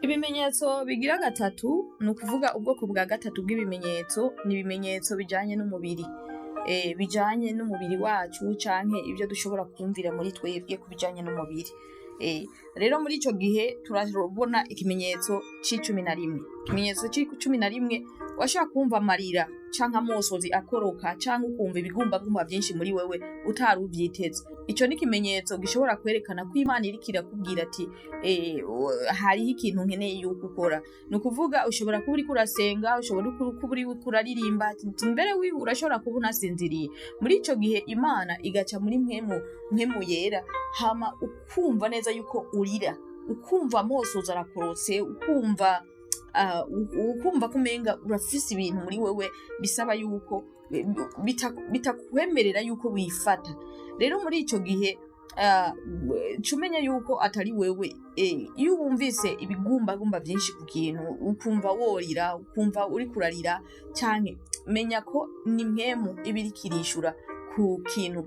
Ibimenyetso bigira gatatu ni ukuvuga ubwoko bwa gatatu bw'ibimenyetso ni ibimenyetso bijanye n'umubiri, bijanye n'umubiri wacu canke ivyo dushobora kwumvira muri twebwe ku bijanye n'umubiri. Rero muri ico gihe turabona ikimenyetso c'icumi na rimwe. Ikimenyetso c'icumi na rimwe washaka kumva amarira canke amosozi akoroka canke ukumva ibigumbagumba vyinshi muri wewe utari uvyiteze. Ico ni ikimenyetso gishobora kwerekana ko Imana iriko irakubwira ati hariho ikintu nkeneye yuko ukora. Ni ukuvuga ushobora kuba uriko urasenga, ushobora kuba uriko uraririmba, mbere wiwe urashobora kuba unasinziriye. Muri ico gihe Imana igaca muri mpwemu yera, hama ukumva neza yuko urira, ukumva amosozi arakorotse, ukumva ko umenga urafise ibintu muri wewe bisaba yuko bitakwemerera yuko wifata. Rero muri ico gihe cumenya yuko atari wewe. Iyo wumvise ibigumbagumba vyinshi ku kintu, ukumva worira, ukumva uri kurarira canke menya ko ni mpwemu iba iriko irishura ku kintu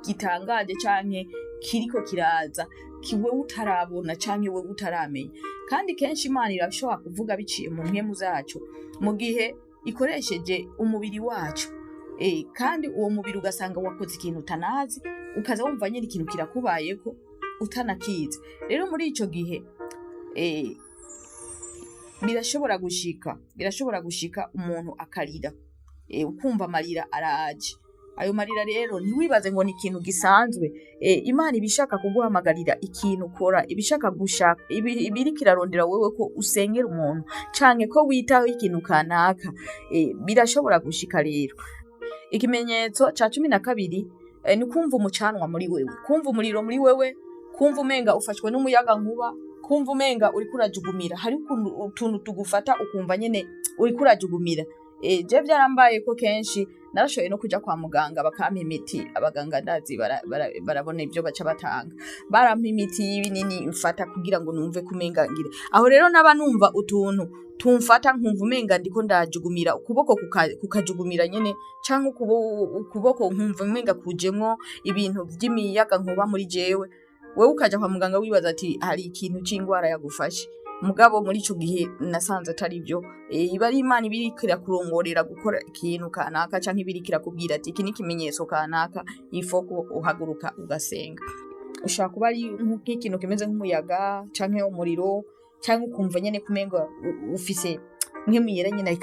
gitangaje canke kiriko kiraza kiwe utarabona canke we utaramenya. Kandi kenshi Imana irashobora kuvuga biciye mu mpwemu zacu mu gihe ikoresheje umubiri wacu. Kandi uwo mubiri ugasanga wakoze ikintu utanazi, ukaza wumva nyene ikintu kirakubayeko utanakizi. Rero muri ico gihe birashobora gushika umuntu akarira, ukumva amarira araje. Ayo marira rero ntiwibaze ngo ni ikintu gisanzwe. Imana ibishaka kuguhamagarira ikintu ukora, ibishaka gushaka ibiriko irarondera wewe ko usengera umuntu canke ko witaho ikintu kanaka, birashobora gushika rero. Ikimenyetso ca cumi na kabiri ni kumva umucanwa muri wewe, kumva umuriro muri wewe, kumva umenga ufashwe n'umuyaga nkuba, kumva umenga uriko urajugumira. Hari utuntu tugufata ukumva nyene uriko urajugumira. Je vyarambaye ko kenshi narashoboye no kuja kwa muganga bakampa imiti. Abaganga ndazi barabona ivyo baca batanga, barampa imiti y'ibinini mfata kugira ngo numve kumenga ngire aho. Rero naba numva utuntu tumfata nkumva umenga ndiko ndajugumira, ukuboko kukajugumira nyene canke ukuboko nkumva umenga kujemwo ibintu vy'imiyaga nkuba muri jewe, wewe ukaja kwa muganga wibaza ati hari ikintu c'ingwara yagufashe. Mugabo muri ico gihe nasanze atari vyo. Iba ari Imana ibiriko irakurongorera gukora ikintu kanaka canke ibiriko irakubwira ati iki ni ikimenyetso kanaka, ifoko uhaguruka ugasenga. Ushaka kuba ari nk'ikintu kimeze nk'umuyaga canke umuriro, canke ukumva nyene kumenga ufise nk'imiyera nyene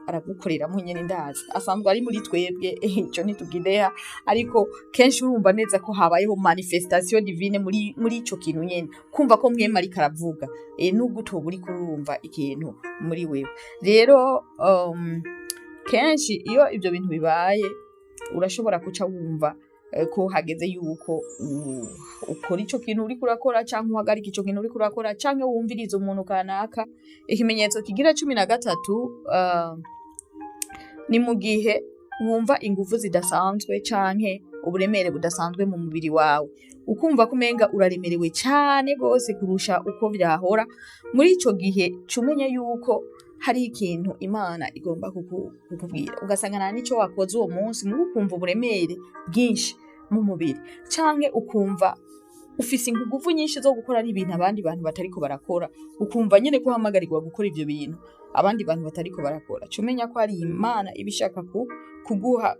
aragukoreramo nyene. Ndazi asanzwe ari muri twebwe, ico ntitugideha, ariko kenshi urumva neza ko habayeho manifestation divine muri ico kintu nyene, kumva ko mwema ariko aravuga nubwo utoba uriko urumva ikintu muri wewe. Rero kenshi iyo ivyo bintu bibaye urashobora kuca wumva ko hageze yuko ukora ico kintu uriko urakora canke uhagarika ico kintu uriko urakora canke wumviriza umuntu kanaka. Ikimenyetso kigira cumi na gatatu ni mu gihe wumva inguvu zidasanzwe canke uburemere budasanzwe mu mubiri wawe, ukumva kumenga uraremerewe cane gose kurusha uko vyahora. Muri ico gihe cumenya yuko hari ikintu Imana igomba kukubwira, ugasanga nta nico wakoze uwo munsi, mugu ukumva uburemere bwinshi mu mubiri, canke ukumva ufise inguvu nyinshi zo gukora ari ibintu abandi bantu batariko barakora, ukumva nyene ko uhamagarirwa gukora ivyo bintu abandi bantu batariko barakora. Cumenya ko ari Imana ibishaka kuguha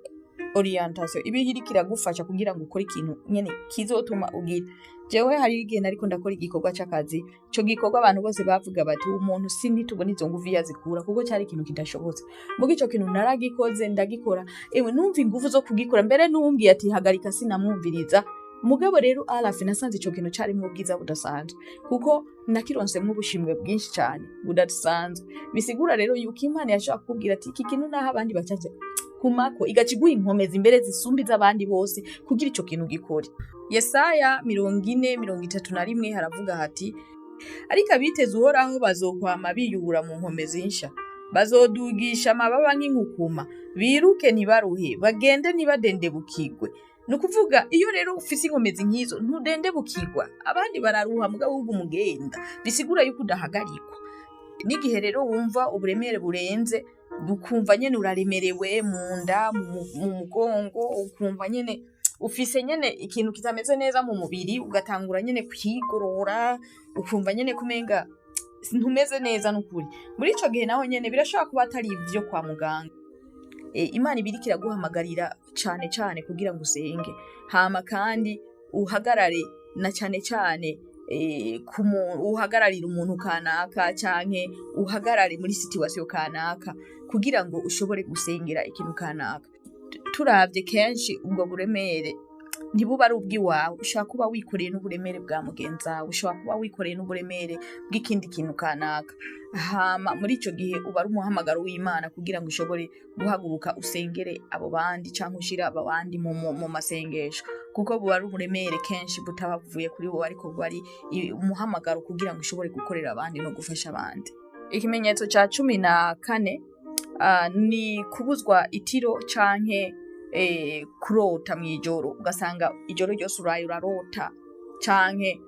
orientation, ibiriko iragufasha kugira ngo ukore ikintu nyene kizotuma ugira. Jewe hari igihe nariko ndakora igikorwa c'akazi, ico gikorwa abantu bose bavuga bati umuntu sinitubona izo nguvu yazikura kuko cyari ikintu kidashobotse. Muga ico kintu naragikoze ndagikora, numva inguvu zo kugikora, mbere numbwiye ati hagarika sinamwumviriza. Mugabo rero alafi nasanze ico kintu cari mu bwiza budasanzwe kuko nakironsemwo ubushimwe bwinshi cane budasanzwe. Bisigura rero yuko Imana yashaka kubwira ati iki kintu naho abandi bacaje kumako igaciguha inkomezi imbere zisumbiza abandi bose kugira ico kintu gikore. Yesaya 40:31 haravuga hati ariko abiteze Uhoraho bazokwama biyubura mu nkomezi nsha, bazodugisha amababa nk'inkukuma, biruke ntibaruhe, bagende ntibadendebukirwe. Nukuvuga iyo rero ufise inkomezi nkizo ntudendebukirwa, abandi bararuha mugabo ahubwo umugenda, bisigura yuko udahagarikwa. N'igihe rero wumva uburemere burenze, ukumva nyene uraremerewe mu nda, mu mugongo, ukumva nyene ufise nyene ikintu kitameze neza mu mubiri, ugatangura nyene kwigorora, ukumva nyene kumenga ntumeze neza n'ukuri. Muri ico gihe naho nyene birashobora kuba atari ivyo kwa muganga. Imana ibiriko iraguhamagarira cane cane kugira ngo usenge, hama kandi uhagarare na cane cane uhagararira umuntu kanaka canke uhagarare muri situation kanaka kugira ngo ushobore gusengera ikintu kanaka. Turavye kenshi ubwo buremere ntibuba ari ubw'iwawe, ushobora kuba wikoreye n'uburemere bwa mugenzi wawe, ushobora kuba wikoreye n'uburemere bw'ikindi kintu kanaka. Hama muri ico gihe uba ari umuhamagaro w'Imana kugira ngo ushobore guhaguruka usengere abo bandi canke ushira abo bandi mu masengesho, kuko buba ari uburemere kenshi butaba buvuye kuri wowe, ariko buba ari umuhamagaro kugira ngo ushobore gukorera abandi no gufasha abandi. Ikimenyetso ca 14 ni kubuzwa itiro canke kurota mw'ijoro, ugasanga ijoro ryose uraye urarota canke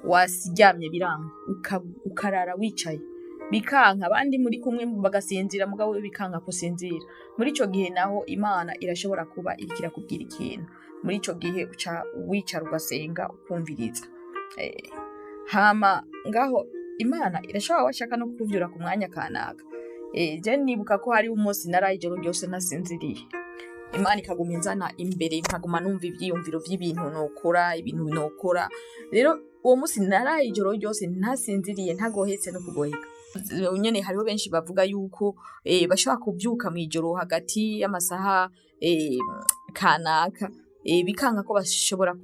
wasiryamye biranga ukarara wicaye bikanka, abandi muri kumwe bagasinzira mugabo bikanka kusinzira. Muri ico gihe naho Imana irashobora kuba iriko irakubwira ikintu. Muri ico gihe uca wicara ugasenga ukumviriza. Hama ngaho Imana irashobora washaka no kukuvyura ku mwanya kanaka. Je nibuka ko hari umunsi naraye ijoro ryose nasinziriye, Imana ikaguma inzana imbere, nkaguma numva ivyiyumviro vy'ibintu nokora, ibintu nokora. Rero uwo munsi naraye ijoro ryose ntasinziriye, ntagohetse no kugoheka. Nyene hariho benshi bavuga yuko bashobora kuvyuka mw'ijoro hagati y'amasaha kanaka, bikanka ko bashobora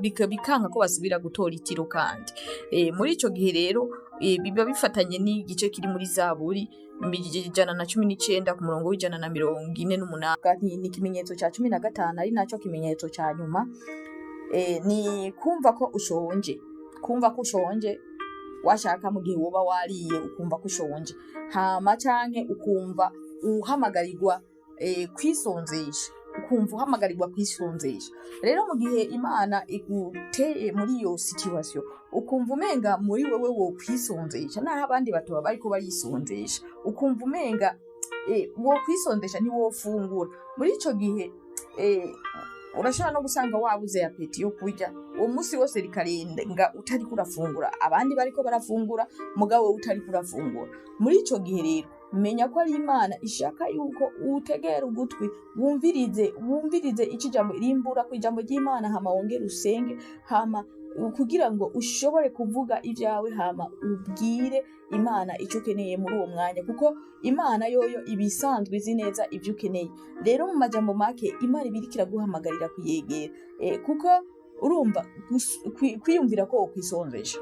bikanka ko basubira gutora itiro kandi. Muri ico gihe rero biba bifatanye n'igice kiri muri Zaburi 119 ku murongo w'148. Ni ikimenyetso ca 15 ari naco kimenyetso ca nyuma. Ni kumva ko ushonje, kumva ko ushonje washaka mu gihe woba wariye ukumva ko ushonje, hama canke ukumva uhamagarirwa kwisonzesha, ukumva uhamagarirwa kwisonzesha. Rero mu gihe Imana iguteye muri iyo situation ukumva umenga muri wewe wo kwisonzesha naho abandi batoba bariko barisonzesha, ukumva umenga wo kwisonzesha ntiwofungura. Muri ico gihe urashobora no gusanga wabuze apeti yo kurya uwo munsi wose rikarenga utariko urafungura, abandi bariko barafungura mugabo wowe utariko urafungura. Muri ico gihe rero menya ko ari Imana ishaka yuko utegera ugutwi wumvirize ico jambo irimbura ku ijambo ry'Imana, hama wongere usenge, hama kugira ngo ushobore kuvuga ivyawe, hama ubwire Imana ico ukeneye muri uwo mwanya, kuko Imana yoyo ibisanzwe izi neza ivyo ukeneye. Rero mu majambo make Imana ibiriko iraguhamagarira kuyegera, kuko urumva kwiyumvira ko ukwisonzesha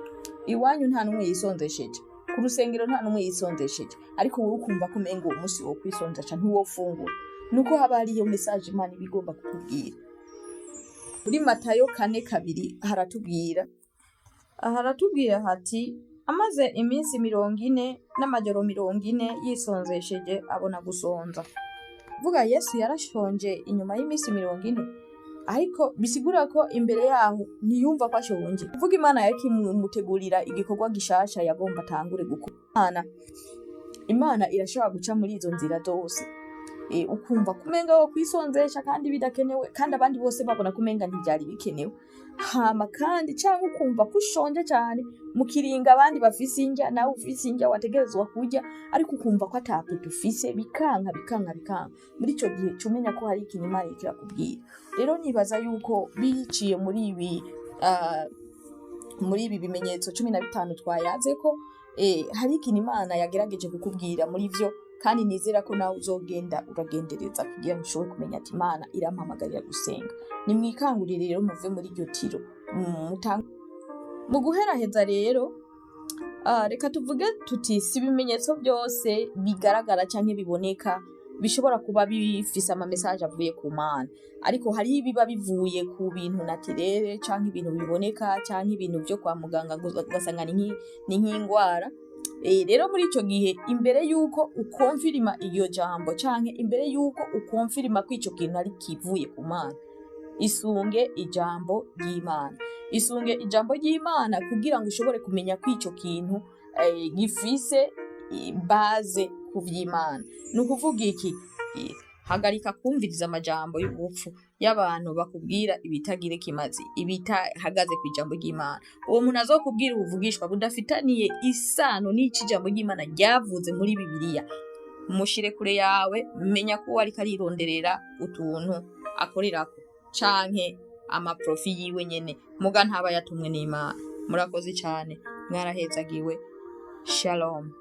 iwanyu nta numwe yisonzesheje, ku rusengero nta numwe yisonzesheje, ariko wowe ukumva ko umengo uwo munsi wo kwisonzesha ntiwofungura. Nuko haba hariyo message Imana ibigomba kukubwira. Muri Matayo 4:2 haratubwira hati amaze iminsi 40 n'amajoro 40 yisonzesheje abona gusonza. Vuga Yesu yarashonje inyuma y'iminsi 40, ariko bisigura ko imbere yaho ntiyumva ko ashonje. Vuga Imana yakimutegurira igikorwa gishasha yagomba tangure gukora. Imana irashobora guca muri izo nzira zose. Ukumva kumenga wo kwisonzesha kandi bidakenewe, kandi abandi bose babona kumenga ntibyari bikenewe. Hama kandi cyangwa ukumva kushonje cyane mukiringa abandi bafise injya, nawe ufise injya wategerezwa kurya, ariko ukumva ko atapeti ufise, bikanka. Muri ico gihe cumenya ko hari ikintu Imana ikirakubwira. Rero nibaza yuko biciye muri ibi bimenyetso 15 twayaze ko hari ikintu Imana yagerageje kukubwira muri vyo, kandi nizera ko nawe uzogenda uragendereza kugira ngo ushobore kumenya ati Imana irampamagarira gusenga. Nimwikangurire rero muve muri iryo tiro. Mu guheraheza rero reka tuvuge tuti si ibimenyetso byose bigaragara canke biboneka bishobora kuba bifise ama message avuye ku Mana, ariko hari ibiba bivuye ku bintu naturere canke ibintu biboneka canke ibintu byo kwa muganga ugasanga ni nk'ingwara. Rero muri ico gihe imbere yuko ukonfirima iyo jambo canke imbere yuko ukonfirima ko ico kintu ari kivuye ku Mana, isunge ijambo ry'Imana. Isunge ijambo ry'Imana kugira ngo ushobore kumenya ko ico kintu gifise base ku vy'Imana. Nukuvuga iki? Hagarika kumviriza amajambo y'ubupfu, y'abantu bakubwira ibitagira ikimazi, ibitahagaze kw'ijambo ry'Imana. Uwo muntu azokubwira ubuvugishwa budafitaniye isano n'ico ijambo ry'Imana ryavuze muri Bibiliya, mushire kure yawe, menya ko uwo ariko arironderera utuntu akorerako canke amaprofi yiwe nyene, muga ntaba yatumwe n'Imana. Murakoze cane, mwarahezagiwe. Shalom.